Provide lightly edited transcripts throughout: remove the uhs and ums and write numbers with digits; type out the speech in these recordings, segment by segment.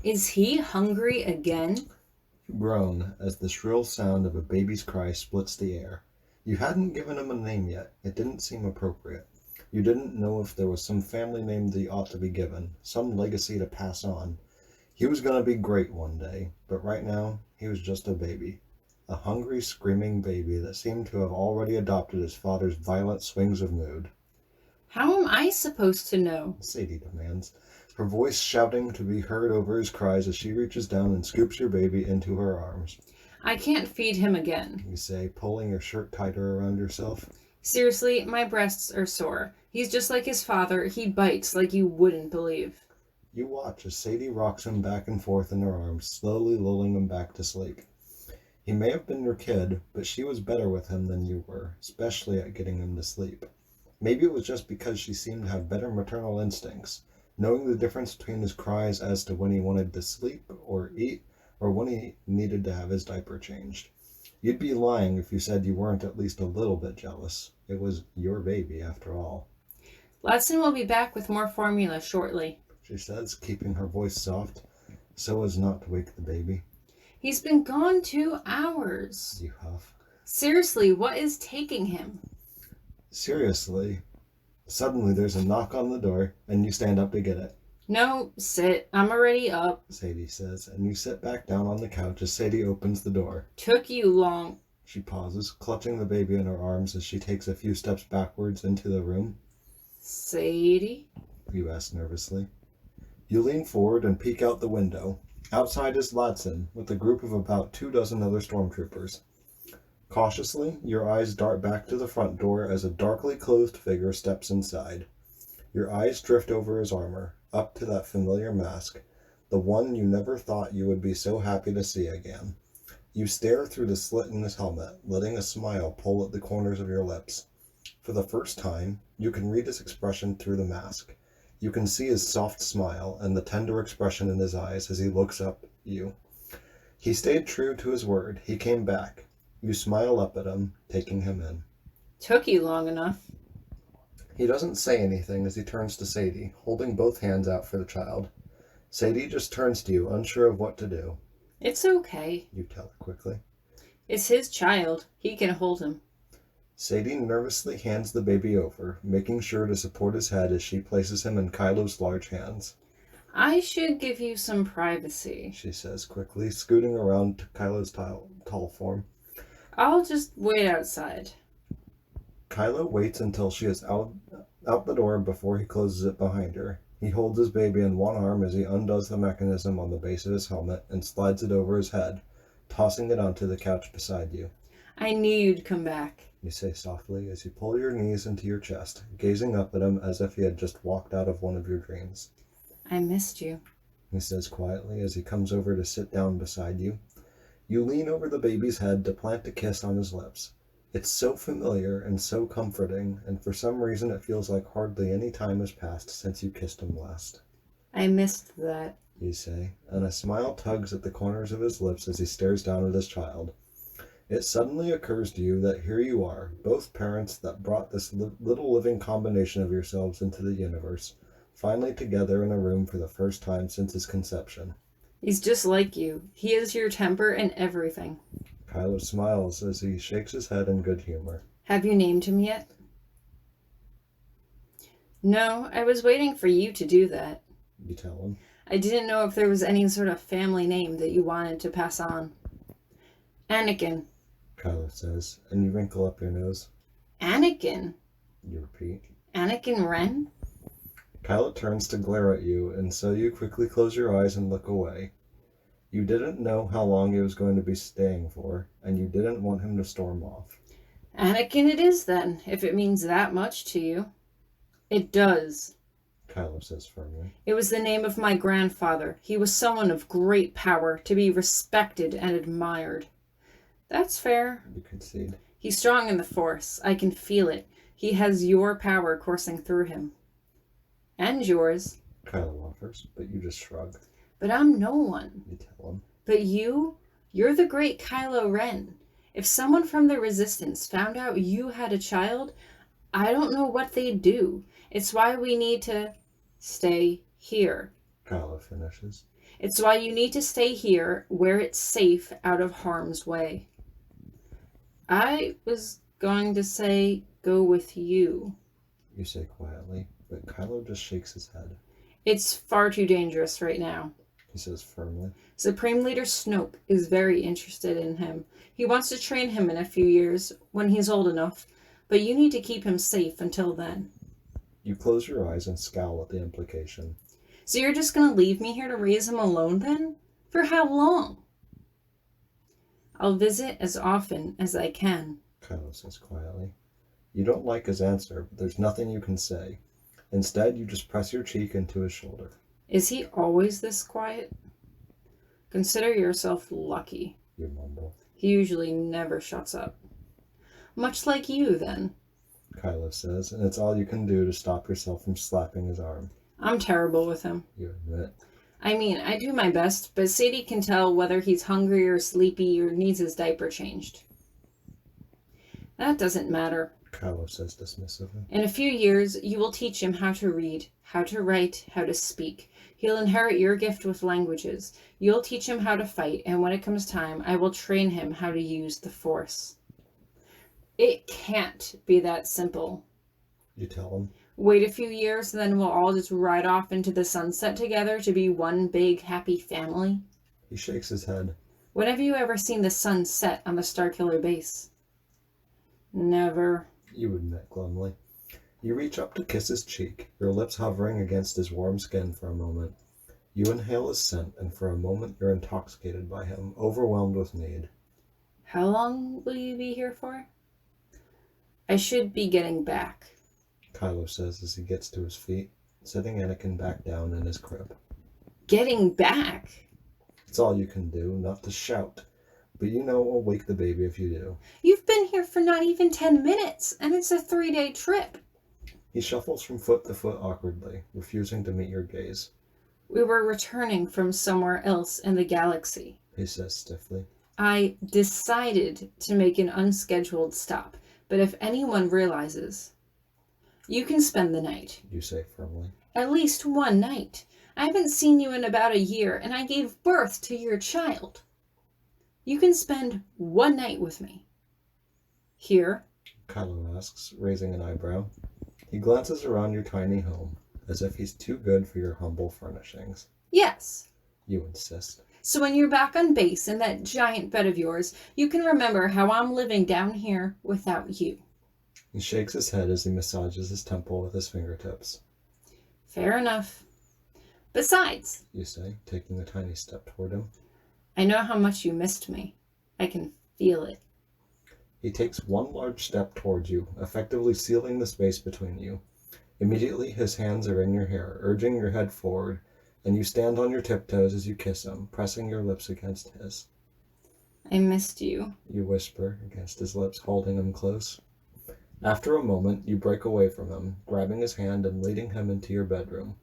Is he hungry again? You groan as the shrill sound of a baby's cry splits the air. You hadn't given him a name yet. It didn't seem appropriate. You didn't know if there was some family name that he ought to be given, some legacy to pass on. He was going to be great one day, but right now he was just a baby. A hungry, screaming baby that seemed to have already adopted his father's violent swings of mood. How am I supposed to know? Sadie demands, her voice shouting to be heard over his cries as she reaches down and scoops your baby into her arms. I can't feed him again. You say, pulling your shirt tighter around yourself. Seriously, my breasts are sore. He's just like his father. He bites like you wouldn't believe. You watch as Sadie rocks him back and forth in her arms, slowly lulling him back to sleep. He may have been your kid, but she was better with him than you were, especially at getting him to sleep. Maybe it was just because she seemed to have better maternal instincts, knowing the difference between his cries as to when he wanted to sleep or eat, or when he needed to have his diaper changed. You'd be lying if you said you weren't at least a little bit jealous. It was your baby, after all. Ladson will be back with more formula shortly, She says, keeping her voice soft, so as not to wake the baby. He's been gone 2 hours. You huff. Seriously, what is taking him? Seriously. Suddenly there's a knock on the door, and you stand up to get it. No, sit. I'm already up. Sadie says, and you sit back down on the couch as Sadie opens the door. Took you long. She pauses, clutching the baby in her arms as she takes a few steps backwards into the room. Sadie? You ask nervously. You lean forward and peek out the window. Outside is Ladson, with a group of about 24 other stormtroopers. Cautiously, your eyes dart back to the front door as a darkly clothed figure steps inside. Your eyes drift over his armor, up to that familiar mask, the one you never thought you would be so happy to see again. You stare through the slit in his helmet, letting a smile pull at the corners of your lips. For the first time, you can read his expression through the mask. You can see his soft smile and the tender expression in his eyes as he looks up at you. He stayed true to his word. He came back. You smile up at him, taking him in. Took you long enough. He doesn't say anything as he turns to Sadie, holding both hands out for the child. Sadie just turns to you, unsure of what to do. It's okay. You tell her quickly. It's his child. He can hold him. Sadie nervously hands the baby over, making sure to support his head as she places him in Kylo's large hands. I should give you some privacy, She says quickly, scooting around to Kylo's tall form. I'll just wait outside. Kylo waits until she is out the door before he closes it behind her. He holds his baby in one arm as he undoes the mechanism on the base of his helmet and slides it over his head, tossing it onto the couch beside you. I knew you'd come back. You say softly as you pull your knees into your chest, gazing up at him as if he had just walked out of one of your dreams. I missed you. He says quietly as he comes over to sit down beside you. You lean over the baby's head to plant a kiss on his lips. It's so familiar and so comforting, and for some reason it feels like hardly any time has passed since you kissed him last. I missed that. You say, and a smile tugs at the corners of his lips as he stares down at his child. It suddenly occurs to you that here you are, both parents that brought this little living combination of yourselves into the universe, finally together in a room for the first time since his conception. He's just like you. He has your temper and everything. Kylo smiles as he shakes his head in good humor. Have you named him yet? No, I was waiting for you to do that. You tell him. I didn't know if there was any sort of family name that you wanted to pass on. Anakin. Kylo says, and you wrinkle up your nose. Anakin? You repeat. Anakin Ren? Kylo turns to glare at you, and so you quickly close your eyes and look away. You didn't know how long he was going to be staying for, and you didn't want him to storm off. Anakin it is then, if it means that much to you. It does. Kylo says firmly. It was the name of my grandfather. He was someone of great power, to be respected and admired. That's fair. You concede. He's strong in the Force. I can feel it. He has your power coursing through him. And yours. Kylo offers, but you just shrug. But I'm no one. You tell him. But you're the great Kylo Ren. If someone from the Resistance found out you had a child, I don't know what they'd do. It's why we need to stay here. Kylo finishes. It's why you need to stay here, where it's safe, out of harm's way. I was going to say, go with you. You say quietly, but Kylo just shakes his head. It's far too dangerous right now. He says firmly. Supreme Leader Snoke is very interested in him. He wants to train him in a few years, when he's old enough, but you need to keep him safe until then. You close your eyes and scowl at the implication. So you're just going to leave me here to raise him alone then? For how long? I'll visit as often as I can. Kylo says quietly. You don't like his answer, but there's nothing you can say. Instead, you just press your cheek into his shoulder. Is he always this quiet? Consider yourself lucky. You mumble. He usually never shuts up. Much like you, then. Kylo says, and it's all you can do to stop yourself from slapping his arm. I'm terrible with him. You admit. I mean, I do my best, but Sadie can tell whether he's hungry or sleepy or needs his diaper changed. That doesn't matter. Kylo says dismissively. In a few years, you will teach him how to read, how to write, how to speak. He'll inherit your gift with languages. You'll teach him how to fight, and when it comes time, I will train him how to use the Force. It can't be that simple. You tell him. Wait a few years, then we'll all just ride off into the sunset together to be one big happy family? He shakes his head. When have you ever seen the sun set on the Starkiller base? Never. You admit glumly. You reach up to kiss his cheek, your lips hovering against his warm skin for a moment. You inhale his scent, and for a moment you're intoxicated by him, overwhelmed with need. How long will you be here for? I should be getting back. Kylo says as he gets to his feet, setting Anakin back down in his crib. Getting back? It's all you can do, not to shout. But you know it will wake the baby if you do. You've been here for not even 10 minutes, and it's a 3-day trip. He shuffles from foot to foot awkwardly, refusing to meet your gaze. We were returning from somewhere else in the galaxy. He says stiffly. I decided to make an unscheduled stop, but if anyone realizes, you can spend the night. You say firmly. At least one night. I haven't seen you in about a year, and I gave birth to your child. You can spend one night with me. Here? Kylo asks, raising an eyebrow. He glances around your tiny home, as if he's too good for your humble furnishings. Yes. You insist. So when you're back on base in that giant bed of yours, you can remember how I'm living down here without you. He shakes his head as he massages his temple with his fingertips. Fair enough. Besides, You say, taking a tiny step toward him. I know how much you missed me. I can feel it. He takes one large step towards you, effectively sealing the space between you. Immediately, his hands are in your hair, urging your head forward, and you stand on your tiptoes as you kiss him, pressing your lips against his. I missed you. You whisper against his lips, holding him close. After a moment, you break away from him, grabbing his hand and leading him into your bedroom.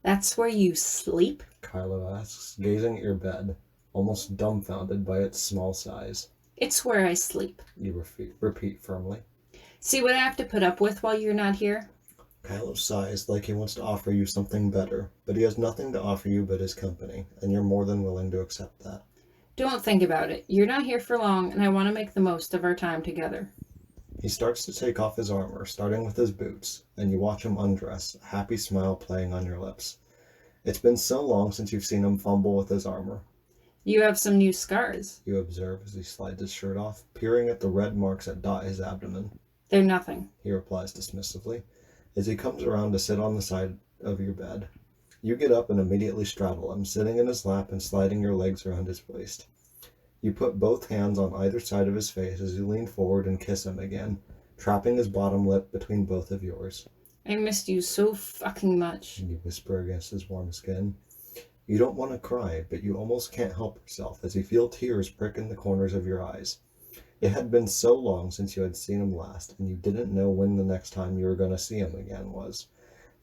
That's where you sleep? Kylo asks, gazing at your bed, almost dumbfounded by its small size. It's where I sleep. You repeat firmly. See what I have to put up with while you're not here? Kylo sighs like he wants to offer you something better, but he has nothing to offer you but his company, and you're more than willing to accept that. Don't think about it. You're not here for long, and I want to make the most of our time together. He starts to take off his armor, starting with his boots, and you watch him undress, a happy smile playing on your lips. It's been so long since you've seen him fumble with his armor. You have some new scars. You observe as he slides his shirt off, peering at the red marks that dot his abdomen. They're nothing. He replies dismissively, as he comes around to sit on the side of your bed. You get up and immediately straddle him, sitting in his lap and sliding your legs around his waist. You put both hands on either side of his face as you lean forward and kiss him again, trapping his bottom lip between both of yours. I missed you so fucking much. You whisper against his warm skin. You don't want to cry, but you almost can't help yourself as you feel tears prick in the corners of your eyes. It had been so long since you had seen him last, and you didn't know when the next time you were going to see him again was.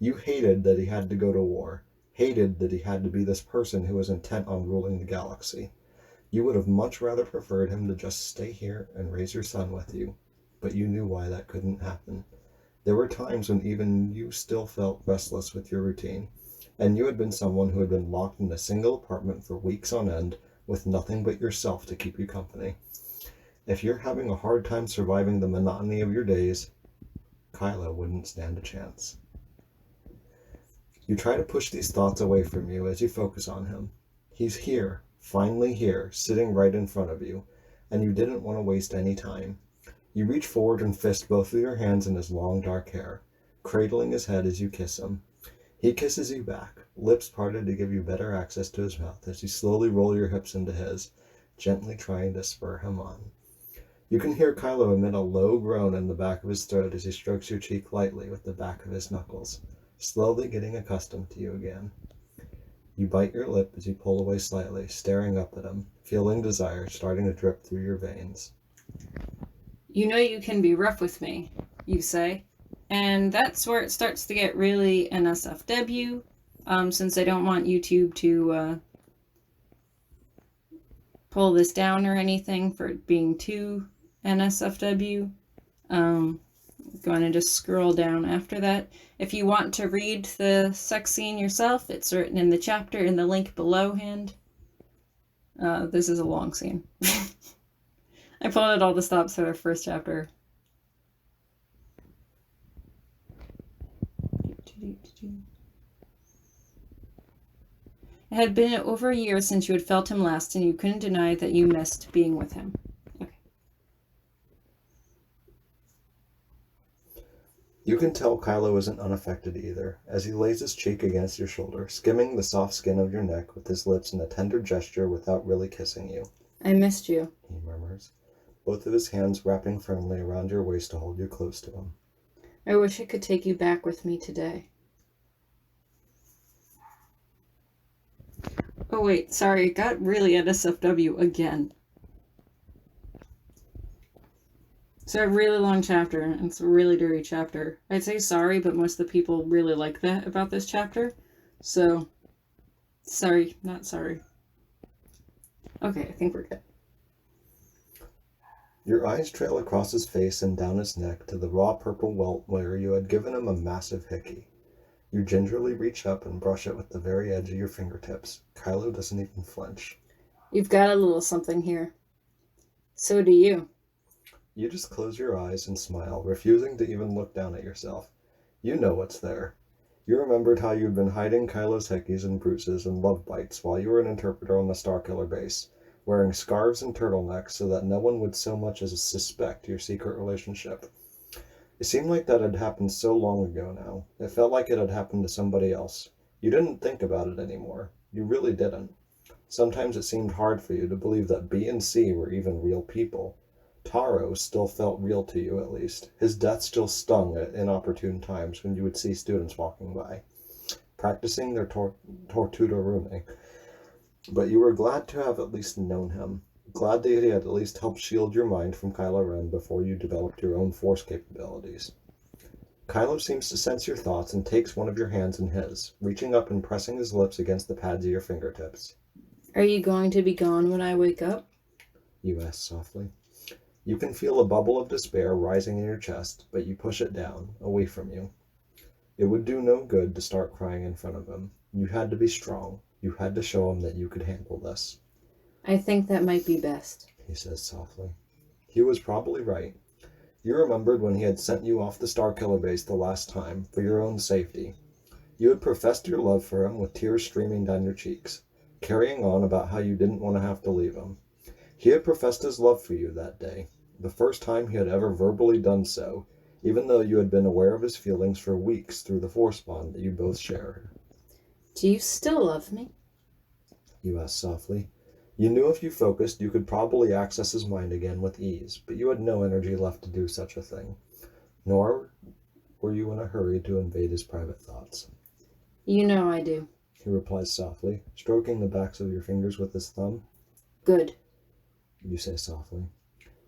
You hated that he had to go to war, hated that he had to be this person who was intent on ruling the galaxy. You would have much rather preferred him to just stay here and raise your son with you, but you knew why that couldn't happen. There were times when even you still felt restless with your routine, and you had been someone who had been locked in a single apartment for weeks on end with nothing but yourself to keep you company. If you're having a hard time surviving the monotony of your days, Kylo wouldn't stand a chance. You try to push these thoughts away from you as you focus on him. He's here, finally here, sitting right in front of you, and you didn't want to waste any time. You reach forward and fist both of your hands in his long dark hair, cradling his head as you kiss him. He kisses you back, lips parted to give you better access to his mouth as you slowly roll your hips into his, gently trying to spur him on. You can hear Kylo emit a low groan in the back of his throat as he strokes your cheek lightly with the back of his knuckles, slowly getting accustomed to you again. You bite your lip as you pull away slightly, staring up at him, feeling desire starting to drip through your veins. You know you can be rough with me, you say. And that's where it starts to get really NSFW, since I don't want YouTube to pull this down or anything for it being too NSFW. Going to just scroll down after that. If you want to read the sex scene yourself, it's written in the chapter in the link below hand. This is a long scene. I pulled out all the stops for the first chapter. It had been over a year since you had felt him last, and you couldn't deny that you missed being with him. Okay. You can tell Kylo isn't unaffected either, as he lays his cheek against your shoulder, skimming the soft skin of your neck with his lips in a tender gesture without really kissing you. I missed you, he murmurs, both of his hands wrapping firmly around your waist to hold you close to him. I wish I could take you back with me today. Oh wait, sorry, it got really NSFW again. It's a really long chapter, and it's a really dirty chapter. I'd say sorry, but most of the people really like that about this chapter. So, sorry, not sorry. Okay, I think we're good. Your eyes trail across his face and down his neck to the raw purple welt where you had given him a massive hickey. You gingerly reach up and brush it with the very edge of your fingertips. Kylo doesn't even flinch. You've got a little something here. So do you. You just close your eyes and smile, refusing to even look down at yourself. You know what's there. You remembered how you'd been hiding Kylo's hickeys and bruises and love bites while you were an interpreter on the Starkiller base, wearing scarves and turtlenecks so that no one would so much as suspect your secret relationship. It seemed like that had happened so long ago now. It felt like it had happened to somebody else. You didn't think about it anymore. You really didn't. Sometimes it seemed hard for you to believe that B and C were even real people. Taro still felt real to you, at least. His death still stung at inopportune times when you would see students walking by, practicing their tortudo rune. But you were glad to have at least known him. Glad that he had at least helped shield your mind from Kylo Ren before you developed your own force capabilities. Kylo seems to sense your thoughts and takes one of your hands in his, reaching up and pressing his lips against the pads of your fingertips. Are you going to be gone when I wake up? You ask softly. You can feel a bubble of despair rising in your chest, but you push it down, away from you. It would do no good to start crying in front of him. You had to be strong. You had to show him that you could handle this. I think that might be best, he says softly. He was probably right. You remembered when he had sent you off the Starkiller base the last time, for your own safety. You had professed your love for him with tears streaming down your cheeks, carrying on about how you didn't want to have to leave him. He had professed his love for you that day, the first time he had ever verbally done so, even though you had been aware of his feelings for weeks through the force bond that you both shared. Do you still love me? You asked softly. You knew if you focused, you could probably access his mind again with ease, but you had no energy left to do such a thing. Nor were you in a hurry to invade his private thoughts. You know I do, he replies softly, stroking the backs of your fingers with his thumb. Good, you say softly.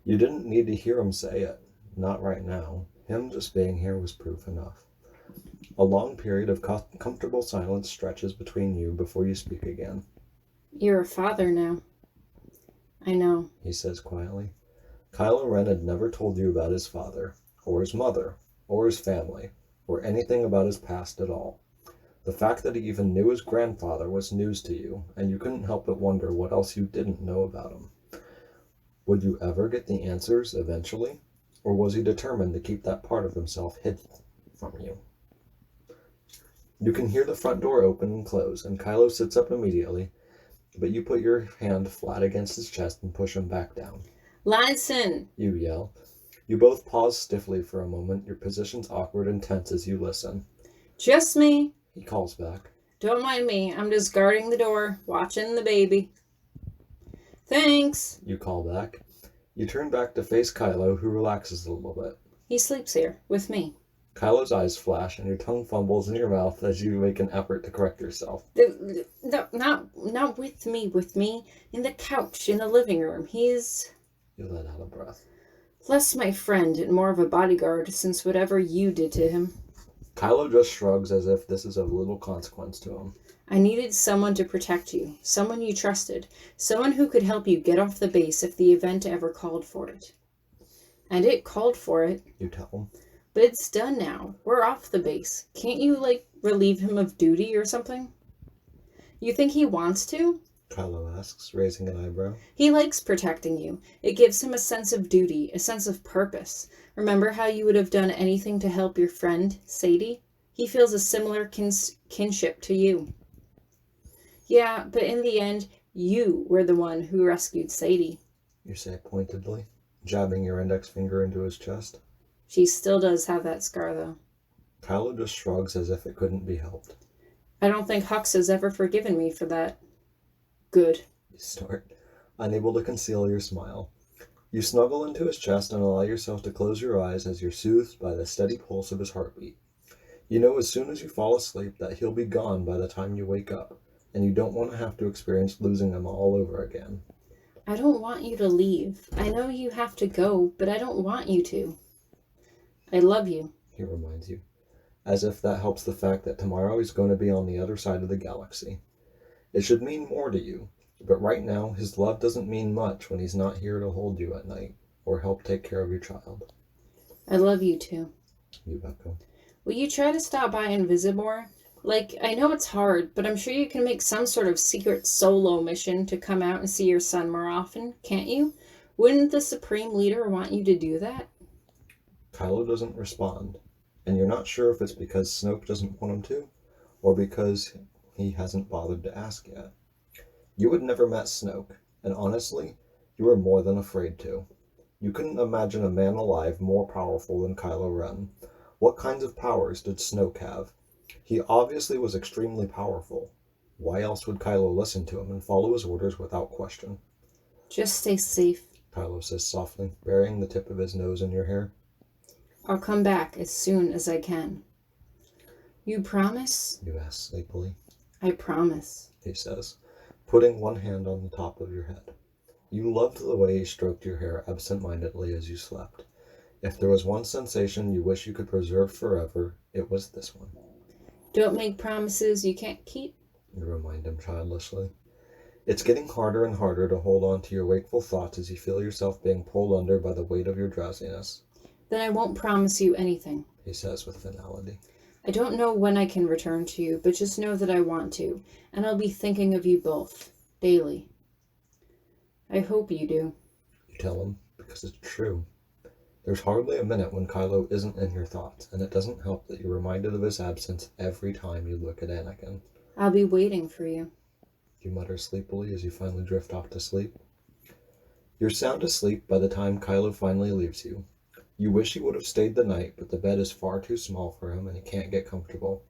You didn't need to hear him say it. Not right now. Him just being here was proof enough. A long period of comfortable silence stretches between you before you speak again. You're a father now. I know, he says quietly. Kylo Ren had never told you about his father, or his mother, or his family, or anything about his past at all. The fact that he even knew his grandfather was news to you, and you couldn't help but wonder what else you didn't know about him. Would you ever get the answers eventually? Or was he determined to keep that part of himself hidden from you? You can hear the front door open and close, and Kylo sits up immediately, but you put your hand flat against his chest and push him back down. Listen! You yell. You both pause stiffly for a moment, your positions awkward and tense as you listen. Just me. He calls back. Don't mind me. I'm just guarding the door, watching the baby. Thanks. You call back. You turn back to face Kylo, who relaxes a little bit. He sleeps here, with me. Kylo's eyes flash and your tongue fumbles in your mouth as you make an effort to correct yourself. Not with me. In the couch, in the living room. He's... You let out a breath. Less my friend and more of a bodyguard since whatever you did to him. Kylo just shrugs as if this is of little consequence to him. I needed someone to protect you, someone you trusted, someone who could help you get off the base if the event ever called for it. And it called for it. You tell him. But it's done now. We're off the base. Can't you, relieve him of duty or something? You think he wants to? Kylo asks, raising an eyebrow. He likes protecting you. It gives him a sense of duty, a sense of purpose. Remember how you would have done anything to help your friend, Sadie? He feels a similar kinship to you. Yeah, but in the end, you were the one who rescued Sadie. You say pointedly, jabbing your index finger into his chest. She still does have that scar, though. Kylo just shrugs as if it couldn't be helped. I don't think Hux has ever forgiven me for that. Good. You start, unable to conceal your smile. You snuggle into his chest and allow yourself to close your eyes as you're soothed by the steady pulse of his heartbeat. You know as soon as you fall asleep that he'll be gone by the time you wake up, and you don't want to have to experience losing him all over again. I don't want you to leave. I know you have to go, but I don't want you to. I love you, he reminds you, as if that helps the fact that tomorrow he's going to be on the other side of the galaxy. It should mean more to you, but right now his love doesn't mean much when he's not here to hold you at night or help take care of your child. I love you too. You echo. Will you try to stop by and visit more? I know it's hard, but I'm sure you can make some sort of secret solo mission to come out and see your son more often, can't you? Wouldn't the Supreme Leader want you to do that? Kylo doesn't respond, and you're not sure if it's because Snoke doesn't want him to, or because he hasn't bothered to ask yet. You had never met Snoke, and honestly, you were more than afraid to. You couldn't imagine a man alive more powerful than Kylo Ren. What kinds of powers did Snoke have? He obviously was extremely powerful. Why else would Kylo listen to him and follow his orders without question? Just stay safe, Kylo says softly, burying the tip of his nose in your hair. I'll come back as soon as I can. You promise? You ask sleepily. I promise, He says, putting one hand on the top of your head. You loved the way he stroked your hair absent-mindedly as you slept. If there was one sensation you wish you could preserve forever, it was this one. Don't make promises you can't keep. You remind him childishly. It's getting harder and harder to hold on to your wakeful thoughts as you feel yourself being pulled under by the weight of your drowsiness. Then I won't promise you anything, He says with finality. I don't know when I can return to you, but just know that I want to, and I'll be thinking of you both, daily. I hope you do. You tell him, because it's true. There's hardly a minute when Kylo isn't in your thoughts, and it doesn't help that you're reminded of his absence every time you look at Anakin. I'll be waiting for you. You mutter sleepily as you finally drift off to sleep. You're sound asleep by the time Kylo finally leaves you. You wish he would have stayed the night, but the bed is far too small for him and he can't get comfortable.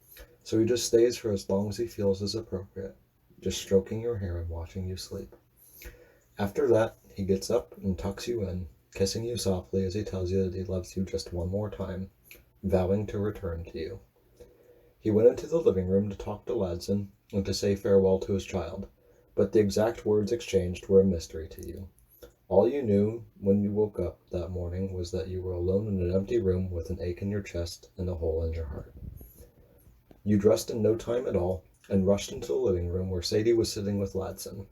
So he just stays for as long as he feels is appropriate, just stroking your hair and watching you sleep. After that, he gets up and tucks you in, kissing you softly as he tells you that he loves you just one more time, vowing to return to you. He went into the living room to talk to Ladson and to say farewell to his child, but the exact words exchanged were a mystery to you. All you knew when you woke up that morning was that you were alone in an empty room with an ache in your chest and a hole in your heart. You dressed in no time at all and rushed into the living room where Sadie was sitting with Ladson.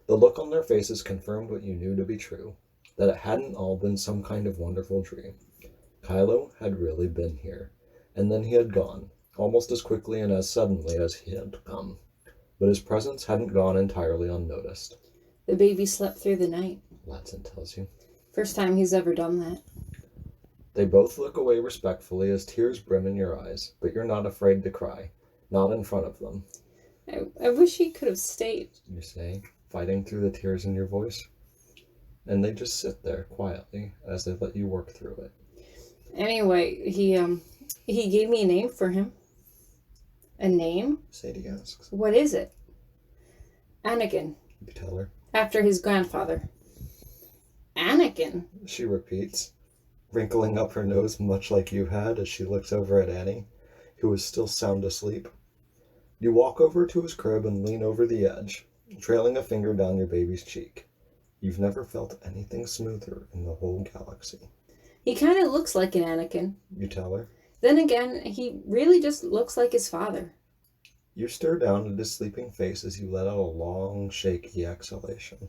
The look on their faces confirmed what you knew to be true, that it hadn't all been some kind of wonderful dream. Kylo had really been here, and then he had gone, almost as quickly and as suddenly as he had come. But his presence hadn't gone entirely unnoticed. The baby slept through the night. Latson tells you. First time he's ever done that. They both look away respectfully as tears brim in your eyes, but you're not afraid to cry. Not in front of them. I wish he could have stayed, You say, fighting through the tears in your voice. And they just sit there quietly as they let you work through it. Anyway, he gave me a name for him. A name? Sadie asks. What is it? Anakin. You tell her. After his grandfather. Anakin? She repeats, wrinkling up her nose much like you had as she looks over at Annie, who is still sound asleep. You walk over to his crib and lean over the edge, trailing a finger down your baby's cheek. You've never felt anything smoother in the whole galaxy. He kind of looks like an Anakin. You tell her. Then again, he really just looks like his father. You stare down at his sleeping face as you let out a long, shaky exhalation.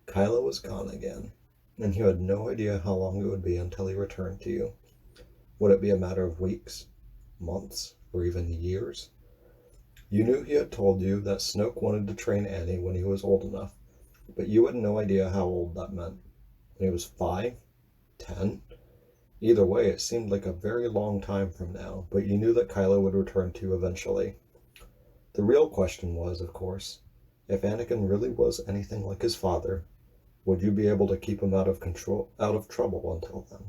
Kylo was gone again, and you had no idea how long it would be until he returned to you. Would it be a matter of weeks, months, or even years? You knew he had told you that Snoke wanted to train Annie when he was old enough, but you had no idea how old that meant. When he was 5, 10? Either way, it seemed like a very long time from now, but you knew that Kylo would return to you eventually. The real question was, of course, if Anakin really was anything like his father, would you be able to keep him out of trouble until then?